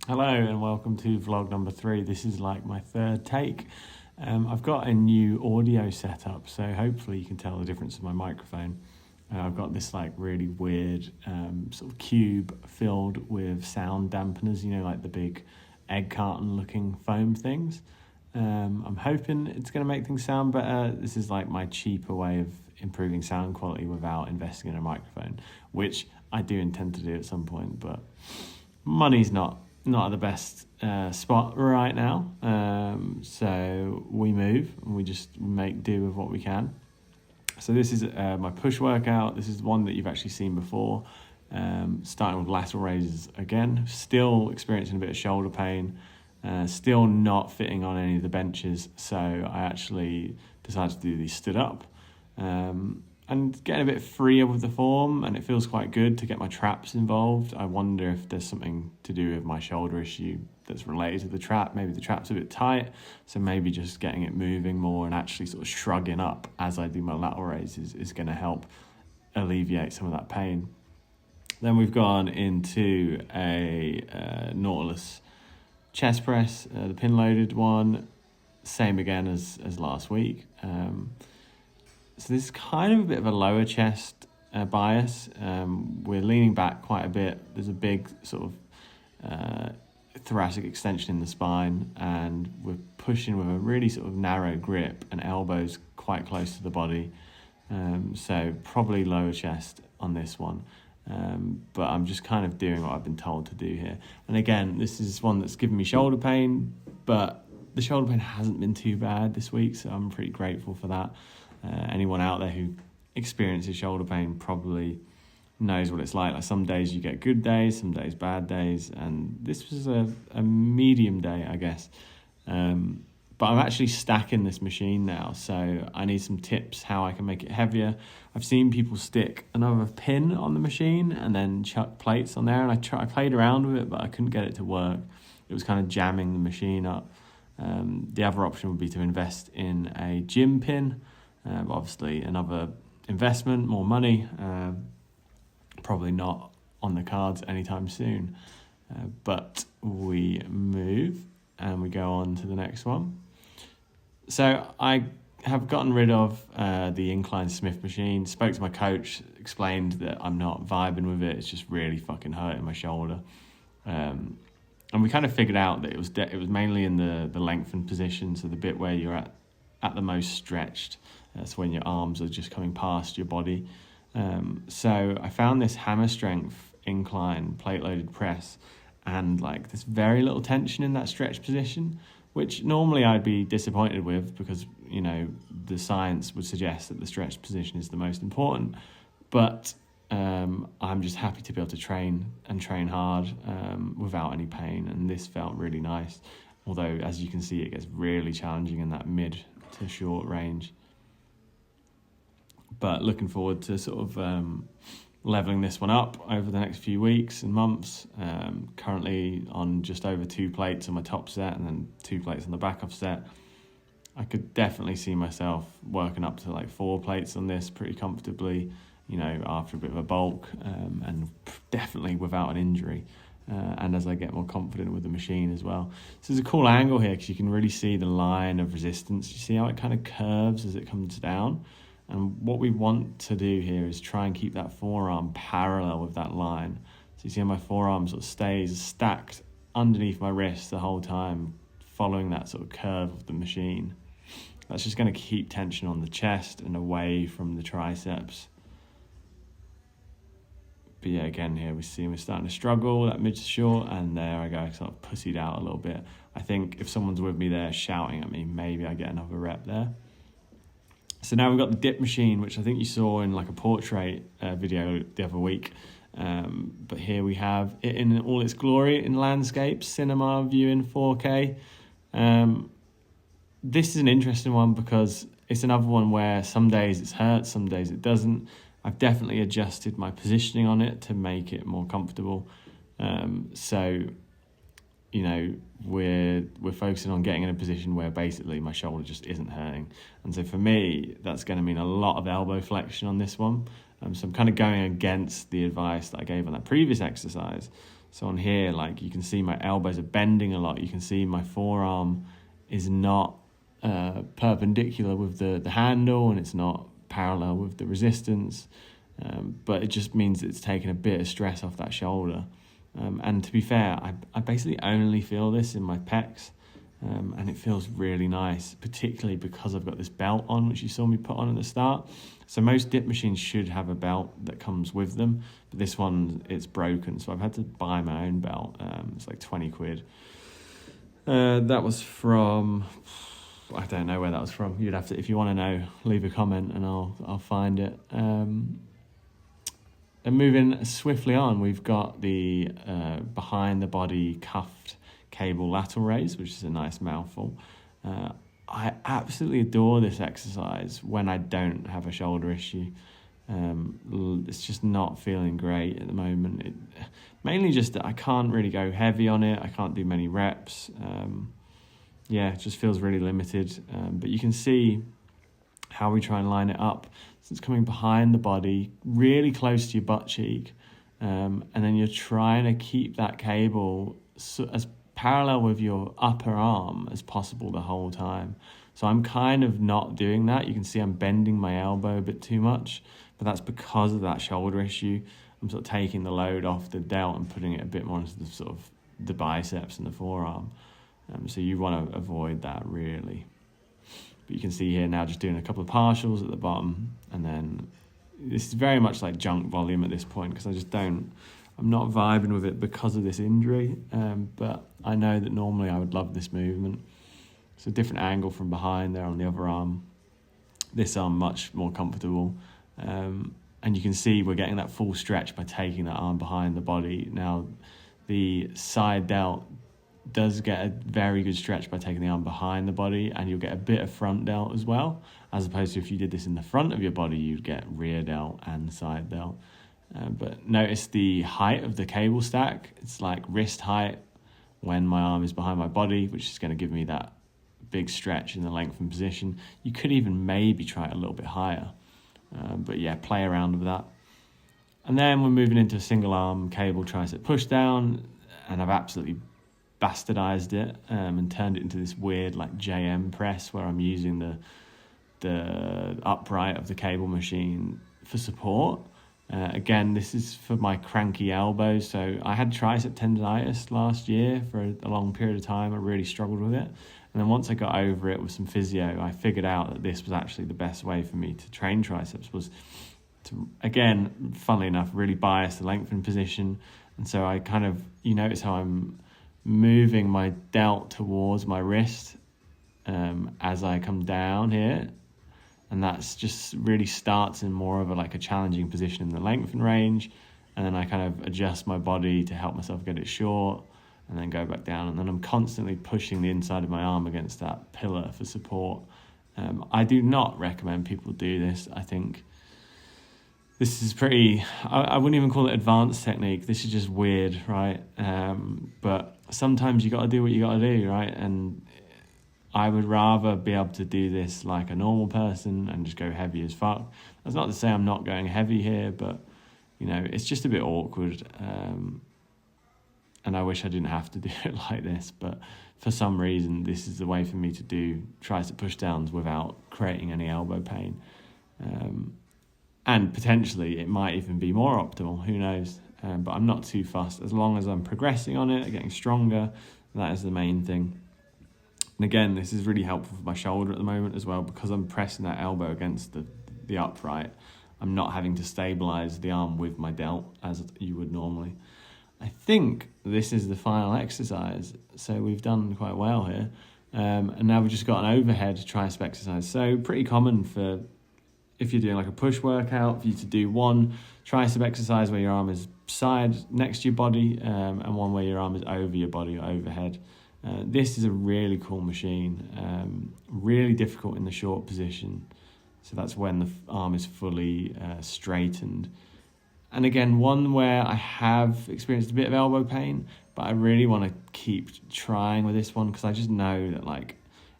Hello and welcome to vlog number 3. This is like my third take. I've got a new audio setup, so hopefully you can tell the difference in my microphone. I've got this like really weird sort of cube filled with sound dampeners, you know, like the big egg carton looking foam things. I'm hoping it's going to make things sound better. This is like my cheaper way of improving sound quality without investing in a microphone, which I do intend to do at some point, but money's not at the best spot right now. So we move and we just make do with what we can. So this is my push workout. This is one that you've actually seen before. Starting with lateral raises again. Still experiencing a bit of shoulder pain. Still not fitting on any of the benches. So I actually decided to do these stood up. And getting a bit freer with the form, and it feels quite good to get my traps involved. I wonder if there's something to do with my shoulder issue that's related to the trap. Maybe the trap's a bit tight, so maybe just getting it moving more and actually sort of shrugging up as I do my lateral raises is going to help alleviate some of that pain. Then we've gone into a Nautilus chest press, the pin loaded one, same again as last week. So this is kind of a bit of a lower chest bias. We're leaning back quite a bit. There's a big sort of thoracic extension in the spine, and we're pushing with a really sort of narrow grip and elbows quite close to the body. So probably lower chest on this one. But I'm just kind of doing what I've been told to do here. And again, this is one that's given me shoulder pain, but the shoulder pain hasn't been too bad this week, so I'm pretty grateful for that. Anyone out there who experiences shoulder pain probably knows what it's like. Like some days you get good days, some days bad days, and this was a medium day, I guess. But I'm actually stacking this machine now, so I need some tips how I can make it heavier. I've seen people stick another pin on the machine and then chuck plates on there, and I played around with it, but I couldn't get it to work. It was kind of jamming the machine up. The other option would be to invest in a gym pin. Obviously another investment, more money, probably not on the cards anytime soon. But we move and we go on to the next one. So I have gotten rid of the incline Smith machine, spoke to my coach, explained that I'm not vibing with it, it's just really fucking hurting my shoulder. And we kind of figured out that it was mainly in the lengthened position, so the bit where you're at the most stretched. That's when your arms are just coming past your body. So I found this hammer strength incline plate loaded press, and like there's very little tension in that stretch position, which normally I'd be disappointed with because, you know, the science would suggest that the stretch position is the most important. But I'm just happy to be able to train hard without any pain, and this felt really nice. Although, as you can see, it gets really challenging in that mid to short range. But looking forward to sort of leveling this one up over the next few weeks and months. Currently on just over 2 plates on my top set and then 2 plates on the back off set. I could definitely see myself working up to like 4 plates on this pretty comfortably, you know, after a bit of a bulk, and definitely without an injury. And as I get more confident with the machine as well. So there's a cool angle here because you can really see the line of resistance. You see how it kind of curves as it comes down? And what we want to do here is try and keep that forearm parallel with that line. So you see how my forearm sort of stays stacked underneath my wrist the whole time, following that sort of curve of the machine. That's just going to keep tension on the chest and away from the triceps. But yeah, again here we're starting to struggle, that mid to short, and there I go, sort of pussied out a little bit. I think if someone's with me there shouting at me, maybe I get another rep there. So now we've got the dip machine, which I think you saw in like a portrait video the other week. But here we have it in all its glory in landscape, cinema view in 4K. This is an interesting one because it's another one where some days it's hurt, some days it doesn't. I've definitely adjusted my positioning on it to make it more comfortable. So, you know, we're focusing on getting in a position where basically my shoulder just isn't hurting. And so for me, that's going to mean a lot of elbow flexion on this one. So I'm kind of going against the advice that I gave on that previous exercise. So on here, like, you can see my elbows are bending a lot. You can see my forearm is not perpendicular with the handle, and it's not parallel with the resistance. But it just means it's taking a bit of stress off that shoulder. And to be fair, I basically only feel this in my pecs, and it feels really nice, particularly because I've got this belt on, which you saw me put on at the start. So most dip machines should have a belt that comes with them, but this one, it's broken, so I've had to buy my own belt. It's like 20 quid. That was from, I don't know where that was from. You'd have to, if you want to know, leave a comment and I'll find it. And moving swiftly on, we've got the behind the body cuffed cable lateral raise, which is a nice mouthful. I absolutely adore this exercise when I don't have a shoulder issue. It's just not feeling great at the moment. Mainly just that I can't really go heavy on it. I can't do many reps. It just feels really limited. But you can see how we try and line it up. So it's coming behind the body, really close to your butt cheek. And then you're trying to keep that cable as parallel with your upper arm as possible the whole time. So I'm kind of not doing that. You can see I'm bending my elbow a bit too much, but that's because of that shoulder issue. I'm sort of taking the load off the delt and putting it a bit more into the sort of the biceps and the forearm. So you want to avoid that, really. But you can see here now just doing a couple of partials at the bottom, and then this is very much like junk volume at this point, because I'm not vibing with it because of this injury, but I know that normally I would love this movement. It's a different angle from behind there on the other arm. This arm much more comfortable. And you can see we're getting that full stretch by taking that arm behind the body. Now, the side delt does get a very good stretch by taking the arm behind the body, and you'll get a bit of front delt as well, as opposed to if you did this in the front of your body, you'd get rear delt and side delt. But notice the height of the cable stack. It's like wrist height when my arm is behind my body, which is going to give me that big stretch in the lengthened position. You could even maybe try it a little bit higher. But yeah, play around with that. And then we're moving into a single arm cable tricep push down, and I've absolutely bastardized it and turned it into this weird like JM press where I'm using the upright of the cable machine for support. Again, this is for my cranky elbows. So I had tricep tendonitis last year for a long period of time. I really struggled with it. And then once I got over it with some physio, I figured out that this was actually the best way for me to train triceps, was to, again, funnily enough, really bias the lengthened position. And so I kind of, you notice how I'm moving my delt towards my wrist as I come down here. And that's just really starts in more of a challenging position in the lengthen range. And then I kind of adjust my body to help myself get it short, and then go back down. And then I'm constantly pushing the inside of my arm against that pillar for support. I do not recommend people do this. I think this is pretty, I wouldn't even call it advanced technique. This is just weird, right? But sometimes you got to do what you got to do, right? And I would rather be able to do this like a normal person and just go heavy as fuck. That's not to say I'm not going heavy here, but, it's just a bit awkward. And I wish I didn't have to do it like this, but for some reason, this is the way for me to do tricep push downs without creating any elbow pain. And potentially it might even be more optimal, who knows? But I'm not too fussed. As long as I'm progressing on it, getting stronger, that is the main thing. And again, this is really helpful for my shoulder at the moment as well, because I'm pressing that elbow against the upright. I'm not having to stabilize the arm with my delt as you would normally. I think this is the final exercise, so we've done quite well here. And now we've just got an overhead tricep exercise. So pretty common for, if you're doing like a push workout, for you to do one tricep exercise where your arm is side next to your body, and one where your arm is over your body or overhead. This is a really cool machine, really difficult in the short position. So that's when the arm is fully straightened. And again, one where I have experienced a bit of elbow pain, but I really want to keep trying with this one, because I just know that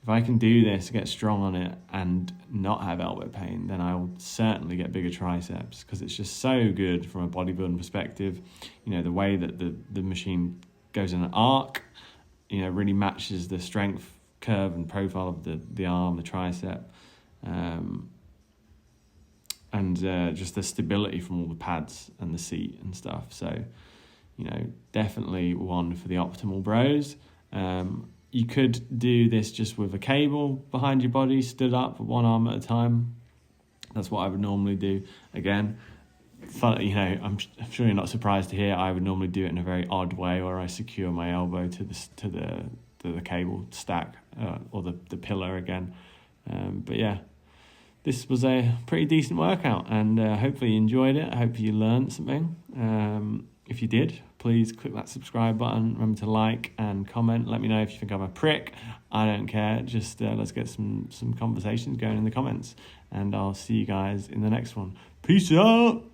if if I can do this, get strong on it and not have elbow pain, then I'll certainly get bigger triceps, because it's just so good from a bodybuilding perspective. You know, the way that the machine goes in an arc, you know, really matches the strength curve and profile of the arm, the tricep, and just the stability from all the pads and the seat and stuff. So, you know, definitely one for the optimal bros. You could do this just with a cable behind your body, stood up, one arm at a time. That's what I would normally do. Again, you know, I'm sure you're not surprised to hear I would normally do it in a very odd way, where I secure my elbow to the cable stack or the pillar again. But yeah, this was a pretty decent workout, and hopefully you enjoyed it. I hope you learned something. If you did, please click that subscribe button. Remember to like and comment. Let me know if you think I'm a prick. I don't care. Just let's get some conversations going in the comments. And I'll see you guys in the next one. Peace out.